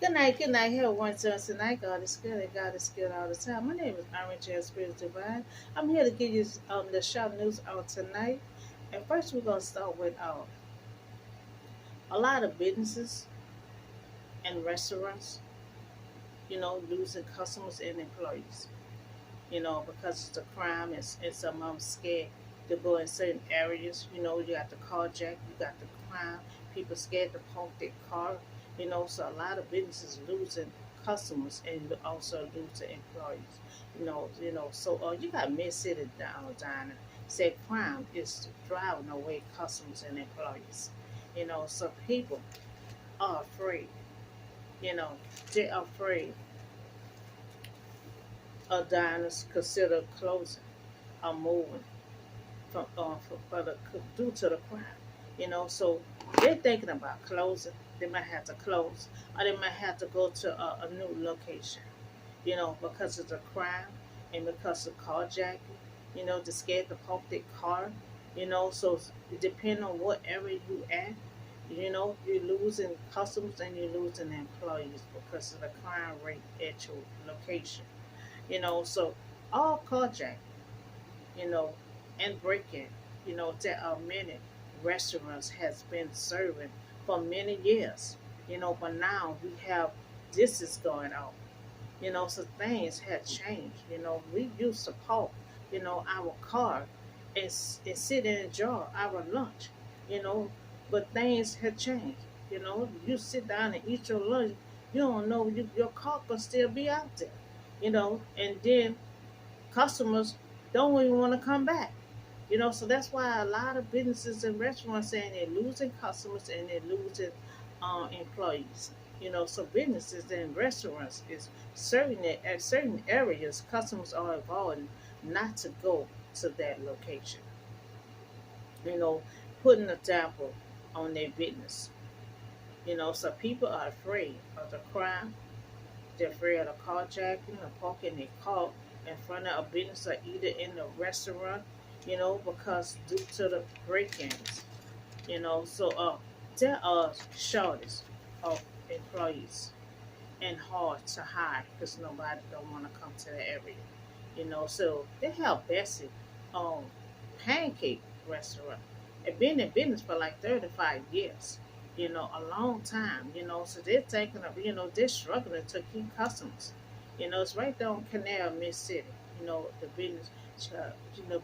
Good night. Here one chance tonight. God is good and God is good all the time. My name is Irene J. Spirit Divine. I'm here to give you the shop news out tonight. And first, we're gonna start with a lot of businesses and restaurants, losing customers and employees. Because it's a crime and some of them scared to go in certain areas. You got the carjack, you got the crime. People scared to park their car. So a lot of businesses losing customers and also losing employees. So you got Mid City down said crime is driving away customers and employees. So people are afraid. You know, they're afraid of diners consider closing or moving for the due to the crime. So they're thinking about closing. They might have to close, or they might have to go to a new location. Because of the crime and because of carjacking. They're scared to park their car. So it depends on what area you at. You're losing customers and you're losing employees because of the crime rate at your location. So all carjacking you know, and breaking. There are many restaurants has been serving for many years. But now we have this is going on. So things had changed. We used to park, our car and sit and enjoy our lunch. You know, but things had changed. You sit down and eat your lunch. You don't know your car could still be out there. And then customers don't even want to come back. So that's why a lot of businesses and restaurants saying they're losing customers and they're losing employees. So businesses and restaurants is certain at certain areas, customers are avoiding not to go to that location. You know, putting a damper on their business. So people are afraid of the crime. They're afraid of carjacking or parking their car in front of a business or either in the restaurant, because due to the break-ins, so there are shortage of employees and hard to hire because nobody don't want to come to the area, so they have Bessie um pancake restaurant. It been in business for like 35 years, a long time, so they're taking up, they're struggling to keep customers. It's right there on Canal, Miss City, the business,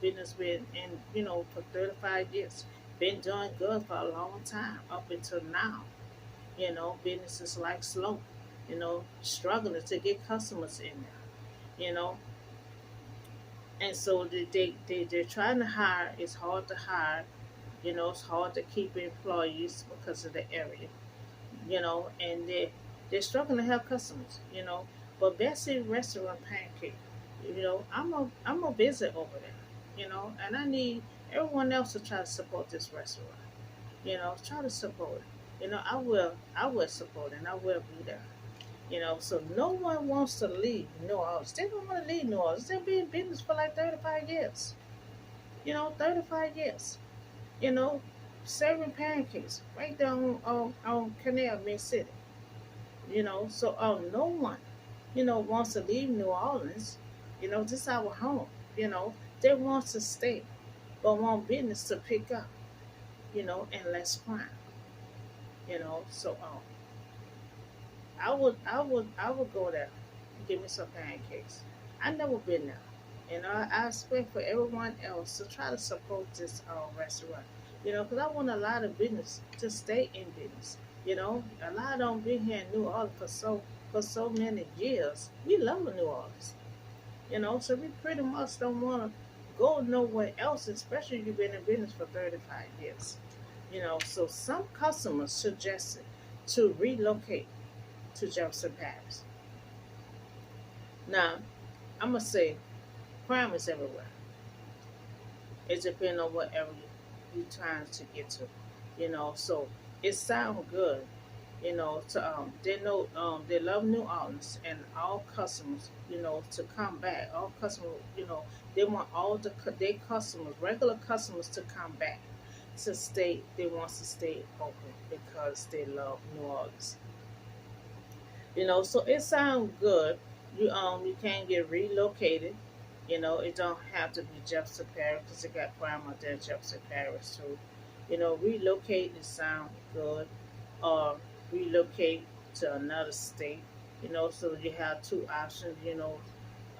business been in, for 35 years. Been doing good for a long time up until now. Businesses like slow, struggling to get customers in there, and so they're trying to hire. It's hard to hire. It's hard to keep employees because of the area, and they're struggling to have customers, But Bessie Restaurant Pancake, I'm a visit over there, and I need everyone else to try to support this restaurant, try to support it. I will support it and I will be there. So no one wants to leave New Orleans. They don't want to leave New Orleans. They've been in business for like 35 years. 35 years. You know, serving pancakes right there on Canal, Mid City. So no one, wants to leave New Orleans. This is our home. They want to stay, but want business to pick up. And less crime. So I would go there. Give me some pancakes. I never been there. I expect for everyone else to try to support this restaurant. Because I want a lot of business to stay in business. A lot of them been here in New Orleans for so many years. We love New Orleans. So we pretty much don't want to go nowhere else, especially if you've been in business for 35 years. So some customers suggested to relocate to Jefferson Parish. Now, I'm gonna say crime is everywhere. It depends on what area you're trying to get to. So it sounds good. They know they love New Orleans and all customers. To come back. All customers. They want all their customers, regular customers, to come back to stay. They want to stay open because they love New Orleans. So it sounds good. You can get relocated. It don't have to be Jefferson Parish because it got crime out there in Jefferson Parish too. Relocate it sound good, or relocate to another state. So you have two options.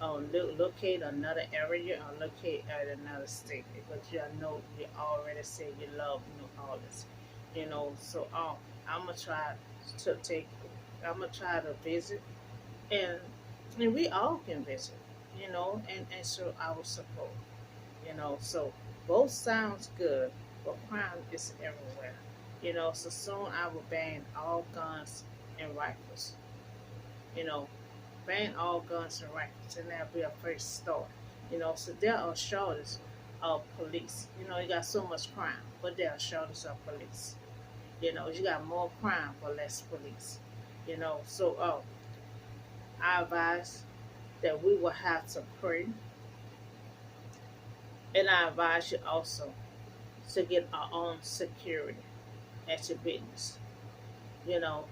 Locate another area or locate at another state. But you know you already said you love New Orleans. So I'm gonna try to take. I'm gonna try to visit, and we all can visit. And show our support. So both sounds good, but crime is everywhere. So soon I will ban all guns and rifles. You know, ban all guns and rifles, and that'll be a first start. So there are shortages of police. You got so much crime, but there are shortages of police. You got more crime but less police. So I advise that we will have to pray, and I advise you also to get our own security at your business. You know,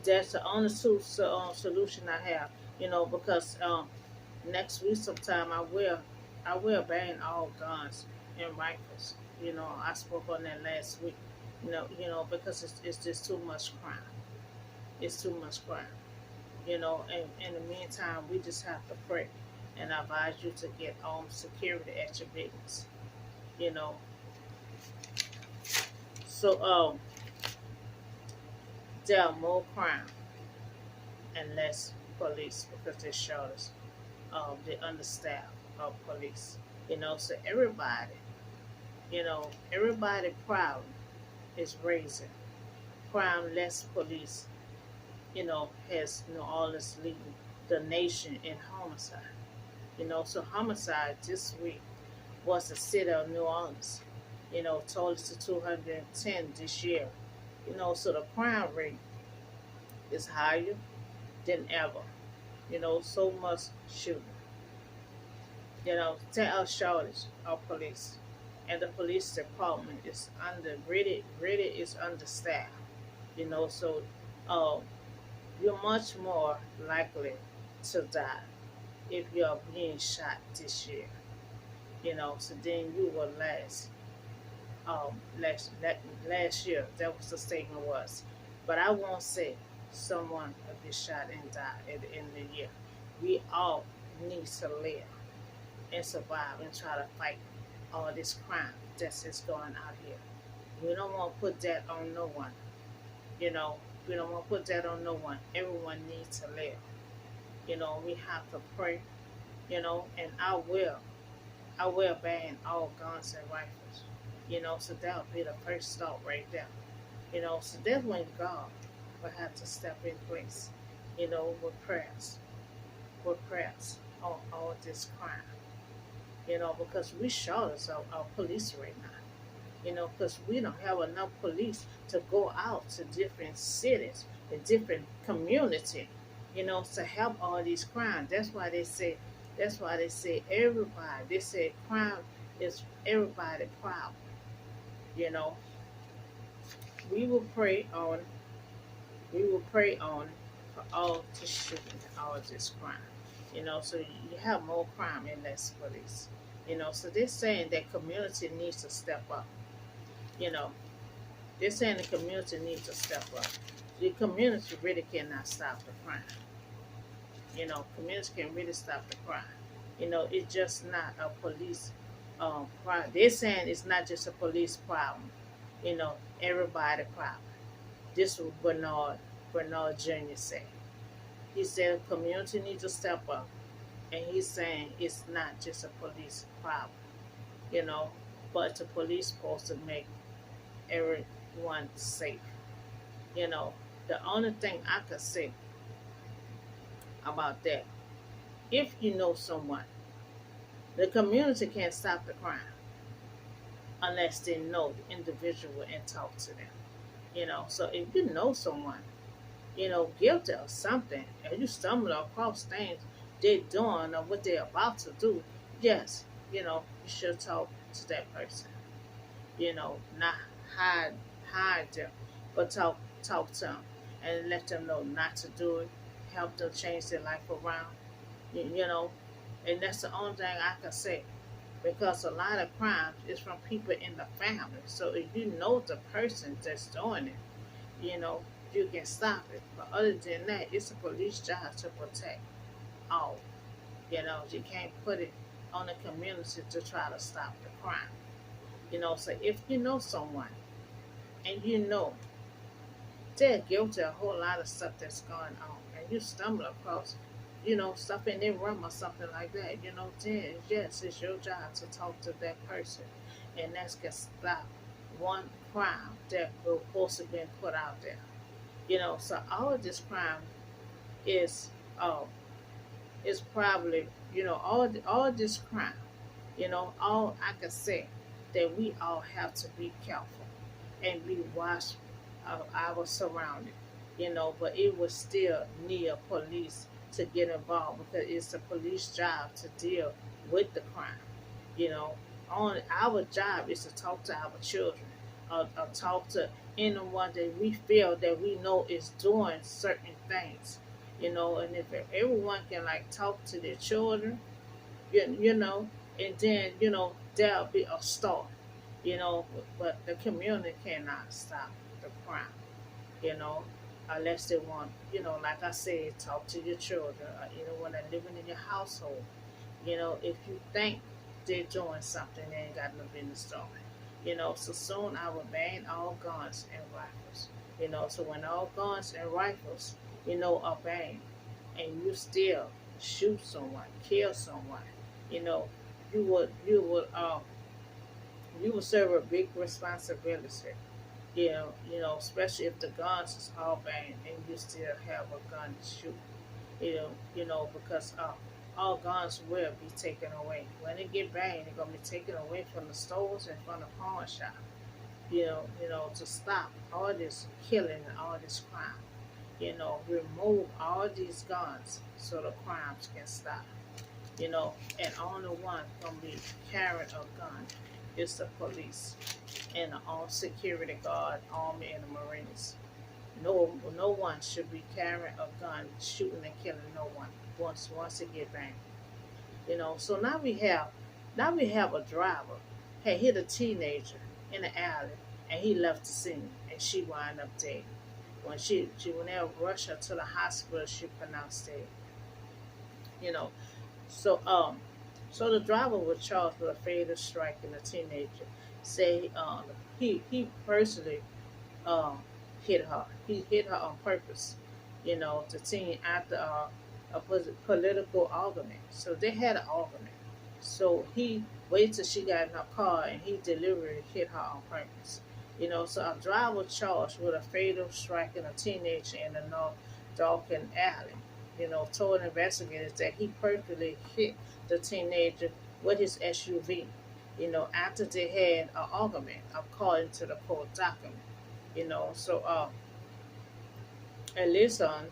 that's the only solution I have. Because next week sometime I will ban all guns and rifles. I spoke on that last week. Because it's just too much crime. It's too much crime. And in the meantime, we just have to pray. And I advise you to get security at your business. You know, so there are more crime and less police because they showed us the understaffed of police. So everybody problem is raising. Crime, less police, has New Orleans leading the nation in homicide. So homicide this week was the city of New Orleans. Told us to 210 this year. So the crime rate is higher than ever. So much shooting. There are shortage of police, and the police department is really is understaffed. So um, you're much more likely to die if you're being shot this year. So then you will last year that was the statement was, but I won't say someone will be shot and die at the end of the year. We all need to live and survive and try to fight all this crime that's just going out here. We don't want to put that on no one. You know, we don't want to put that on no one. Everyone needs to live. We have to pray. And I will ban all guns and rifles. So that'll be the first start right there. So that's when God will have to step in place. With prayers on all this crime. Because we short our police right now. Because we don't have enough police to go out to different cities, the different community, to help all these crimes. That's why they say everybody. They say crime is everybody problem. You know, we will pray on. We will pray on for all this shooting, all this crime. So you have more crime and less police. So they're saying that community needs to step up. You know, they're saying the community needs to step up. The community really cannot stop the crime. Community can really stop the crime. It's just not a police problem. They're saying it's not just a police problem. Everybody problem. This was Bernard Jr. said. He said community needs to step up, and he's saying it's not just a police problem. You know, but the police supposed to make everyone safe. The only thing I could say about that, if you know someone, the community can't stop the crime unless they know the individual and talk to them. So if you know someone, guilty of something, and you stumble across things they're doing or what they're about to do, yes, you should talk to that person. Not hide them, but talk to them. and let them know not to do it, help them change their life around, you know, and that's the only thing I can say because a lot of crimes is from people in the family. So if you know the person that's doing it, you know, you can stop it. But other than that, it's a police job to protect all. You know, you can't put it on the community to try to stop the crime. You know, so if you know someone and you know they're guilty of a whole lot of stuff that's going on, and you stumble across, stuff in their room or something like that, then yes, it's your job to talk to that person, and that's gonna stop one crime that will also been put out there. So all of this crime is, uh, is probably, all this crime, all I can say that we all have to be careful and be watchful of our surroundings, but it was still need police to get involved because it's the police job to deal with the crime. You know, on our job is to talk to our children, or talk to anyone that we feel that we know is doing certain things. And if everyone can like talk to their children, and then there'll be a start. But the community cannot stop the crime. You know, unless they want, like I said, talk to your children, or when they're living in your household. If you think they're doing something, they ain't got no business doing. So soon I will ban all guns and rifles. So when all guns and rifles, are banned, and you still shoot someone, kill someone, you know, you would serve a big responsibility. Especially if the guns is all banned and you still have a gun to shoot. Because all guns will be taken away. When they get banned, they're gonna be taken away from the stores and from the pawn shop. To stop all this killing and all this crime. Remove all these guns so the crimes can stop. And only one gonna be carrying a gun is the police and the armed security guard, army, and the Marines. No one should be carrying a gun, shooting and killing no one once it get banned. So now we have a driver had hit a teenager in the alley, and he left the scene, and she wound up dead. When they rushed her to the hospital, she pronounced dead. You know, so the driver was charged with a fatal strike in a teenager. Say he personally um, hit her. He hit her on purpose. The teen after a political argument. So they had an argument. So he waited till she got in her car and he deliberately hit her on purpose. So a driver charged with a fatal strike in a teenager in the North Dalkin Alley. Told investigators that he purposely hit the teenager with his SUV. After they had an argument, according to the court document. So Elison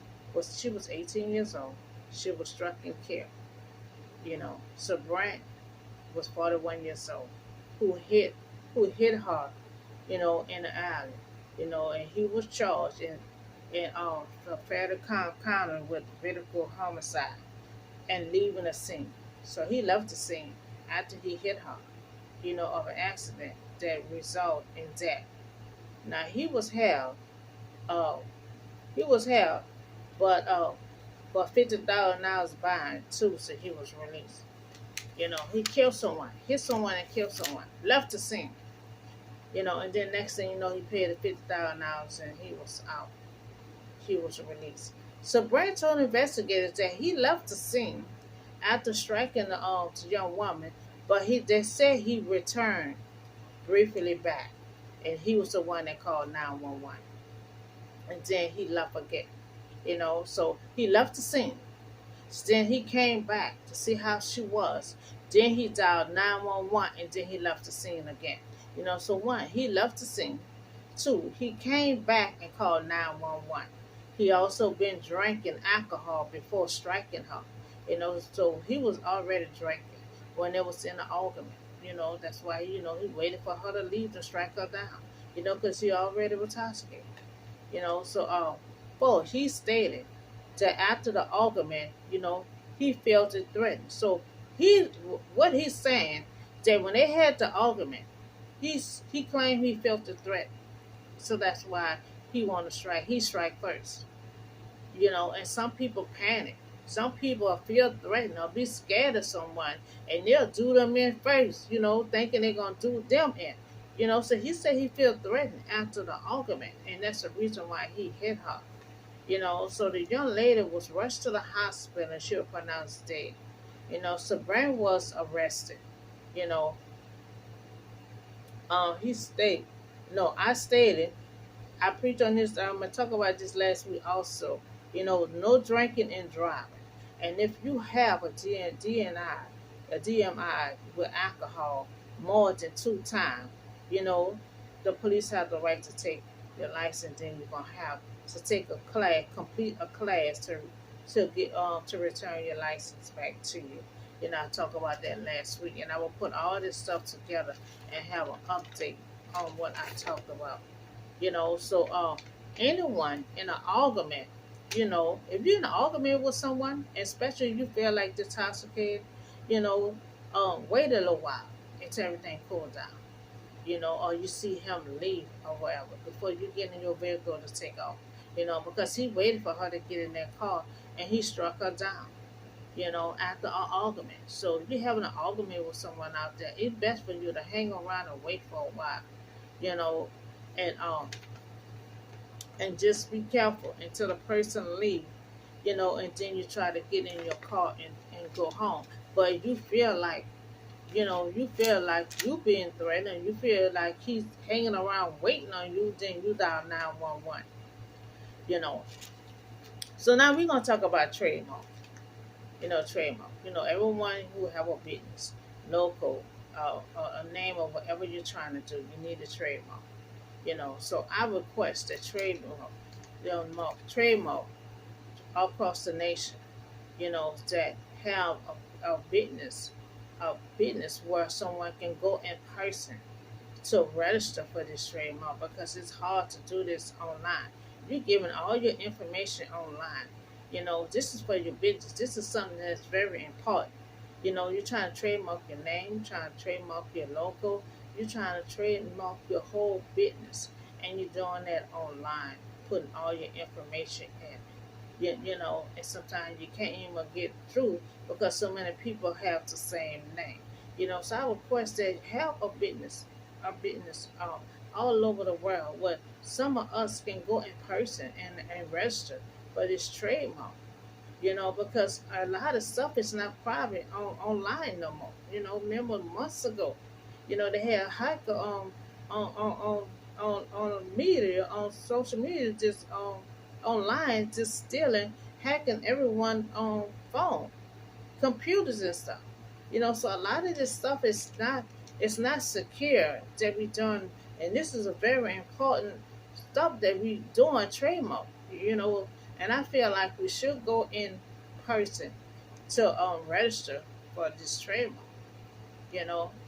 she was 18 years old. She was struck and killed. So Brant was 41 years old, who hit her, in the alley, and he was charged in the federal county with vehicle homicide and leaving the scene. So he left the scene after he hit her, of an accident that resulted in death. Now uh, he was held, but $50,000 bond too, so he was released. He killed someone, hit someone and killed someone, left the scene. And then next thing you know, he paid the $50,000 and he was out. He was released. So Brad told investigators that he left the scene after striking the young woman, but they said he returned briefly back, and he was the one that called 911, and then he left again. So he left the scene. Then he came back to see how she was. Then he dialed 911, and then he left the scene again. So one, he left the scene. Two, he came back and called 911. He also been drinking alcohol before striking her. So he was already drinking when it was in the argument. That's why, he waited for her to leave to strike her down. Because he already was intoxicated. So before, he stated that after the argument, he felt it threatened. So he, what he's saying, that when they had the argument, he claimed he felt the threat. So that's why he want to strike. He strike first. And some people panic. Some people feel threatened or be scared of someone, and they'll do them in first, thinking they're gonna do them in. So he said he feel threatened after the argument, and that's the reason why he hit her. So the young lady was rushed to the hospital and she was pronounced dead. Sabrina was arrested. You know, he stated, no, I stated, I preached on this. I talked about this last week also. No drinking and driving. And if you have a DNI, a DMI with alcohol more than 2 times, you know, the police have the right to take your license. Then you're gonna have to take a class, complete a class to return your license back to you. I talked about that last week, and I will put all this stuff together and have an update on what I talked about. So anyone in an argument, if you're in an argument with someone, especially if you feel like intoxicated, you know wait a little while until everything cools down, or you see him leave or whatever before you get in your vehicle to take off, because he waited for her to get in that car and he struck her down, after an argument. So if you're having an argument with someone out there, it's best for you to hang around and wait for a while, you know, and just be careful until the person leave, and then you try to get in your car and go home. But if you feel like, you being threatened, you feel like he's hanging around waiting on you, then you dial 911, you know. So now we're gonna talk about trademark. Trademark. Everyone who have a business, logo, a name or whatever you're trying to do, you need a trademark. So I request that trademark across the nation, that have a business where someone can go in person to register for this trademark, because it's hard to do this online. You're giving all your information online. This is for your business. This is something that's very important. You're trying to trademark your name, trying to trademark your logo, you're trying to trademark your whole business, and you're doing that online, putting all your information in. And sometimes you can't even get through because so many people have the same name. So I request that have a business all over the world where some of us can go in person and register for this trademark. Because a lot of stuff is not private online no more. Remember months ago, they had a hacker on on on on media, on social media, just online, just stealing, hacking everyone on phone, computers and stuff. So a lot of this stuff is not, it's not secure that we done, and this is a very important stuff that we doing trademark. And I feel like we should go in person to register for this trademark.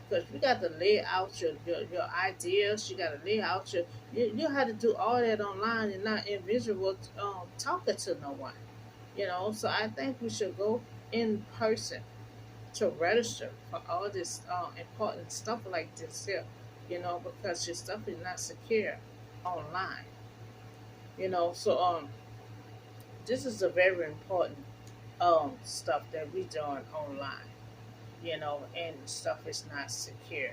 Because you got to lay out your ideas. You got to lay out you have to do all that online and not invisible talking to no one. So I think we should go in person to register for all this important stuff like this here. Because your stuff is not secure online. So this is a very important stuff that we doing online. And stuff is not secure.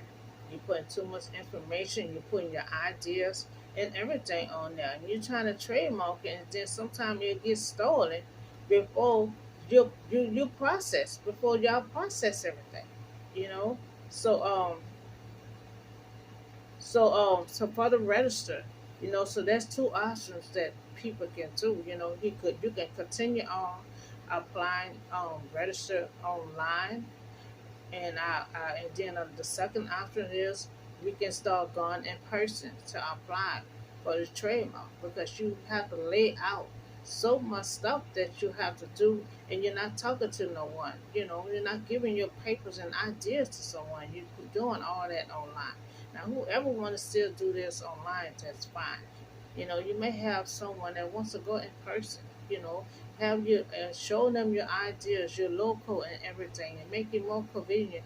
You putting too much information, you're putting your ideas and everything on there, and you're trying to trademark it, and then sometimes it gets stolen before you process, before y'all process everything. You know, so so for the register, so there's two options that people can do. You can continue on applying register online, and then the second option is we can start going in person to apply for the trademark, because you have to lay out so much stuff that you have to do, and you're not talking to no one. You're not giving your papers and ideas to someone. You're doing all that online. Now, whoever want to still do this online, that's fine. You may have someone that wants to go in person. Have you show them your ideas, your local and everything, and make it more convenient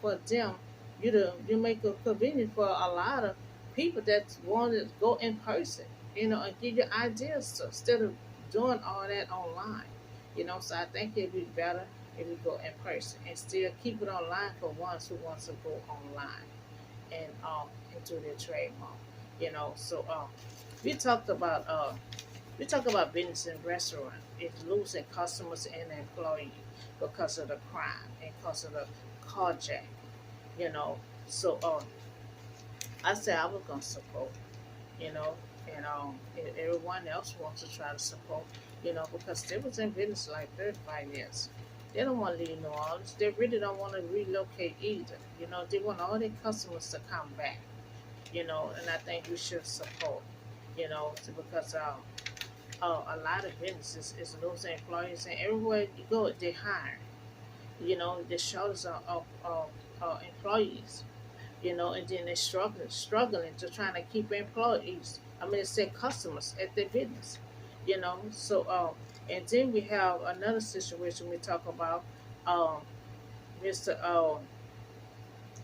for them. You make it convenient for a lot of people that want to go in person. And give your ideas instead of doing all that online. So I think it'd be better if we go in person and still keep it online for ones who wants to go online and do their trademark. So we talked about business and restaurant. It's losing customers and employees because of the crime and because of the carjack. You know, so I said I was gonna support. You know, and everyone else wants to try to support. Because they was in business like 35 years. They don't want to leave New Orleans. They really don't want to relocate either. They want all their customers to come back. And I think we should support. Because a lot of businesses is losing employees, and everywhere you go, they hire. The shortage of employees. And then they're struggling to trying to keep employees. I mean, it's their customers at their business. So and then we have another situation we talk about. Um, Mr.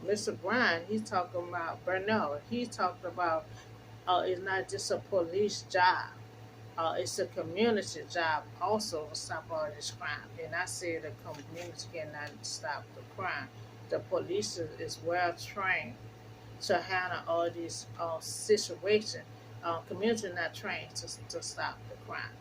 Mr. Brian, he's talking about Bernal. He talked about it's not just a police job. It's a community job also to stop all this crime. And I say the community cannot stop the crime. The police is well trained to handle all these situations. Community not trained to stop the crime.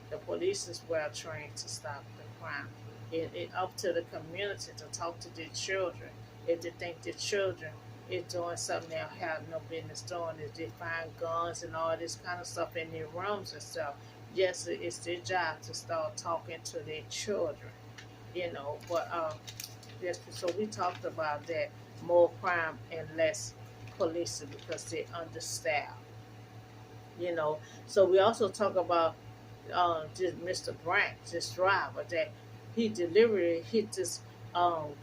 The police is well trained to stop the crime. It up to the community to talk to their children. If they think their children is doing something they have no business doing, if they find guns and all this kind of stuff in their rooms and stuff, yes, it's their job to start talking to their children. But yes, so we talked about that, more crime and less policing because they understaffed. you know. So we also talk about just Mr. Branch, this driver that he deliberately hit this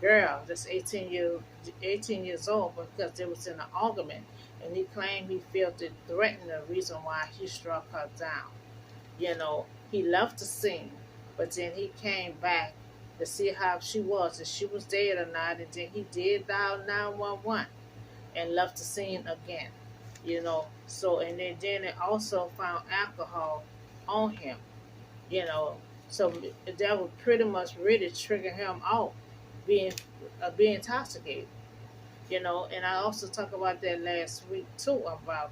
girl that's 18 years old because they was in an argument, and he claimed he felt it threatened the reason why he struck her down. He left the scene, but then he came back to see how she was, if she was dead or not, and then he did dial 911 and left the scene again. So and then they also found alcohol on him. You know, so that would pretty much really trigger him out being being intoxicated. And I also talked about that last week too about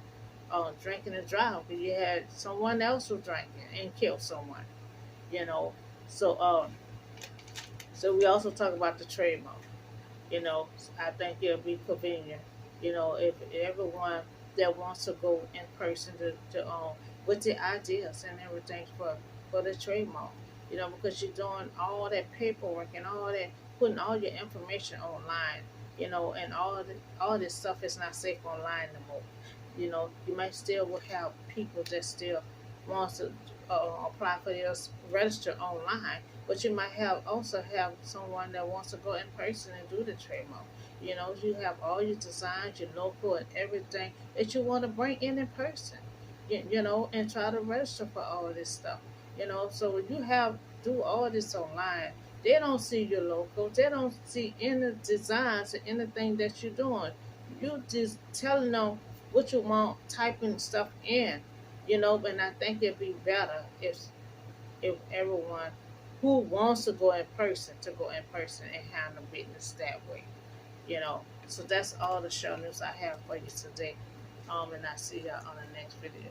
drinking and driving because you had someone else who drank and killed someone. You know, so so we also talk about the trademark. You know, I think it'll be convenient. If everyone that wants to go in person to with the ideas and everything for the trademark. Because you're doing all that paperwork and all that, putting all your information online. And all this stuff is not safe online no more. You might still will have people that still wants to apply for this register online, but you might have also have someone that wants to go in person and do the trademark. You have all your designs, your logo, and everything that you want to bring in person. And try to register for all of this stuff. So when you have do all this online, they don't see your logo. They don't see any designs or anything that you're doing. You just telling them what you want, typing stuff in. And I think it'd be better if everyone who wants to go in person to go in person and handle business that way. So that's all the show news I have for you today. And I see you on the next video.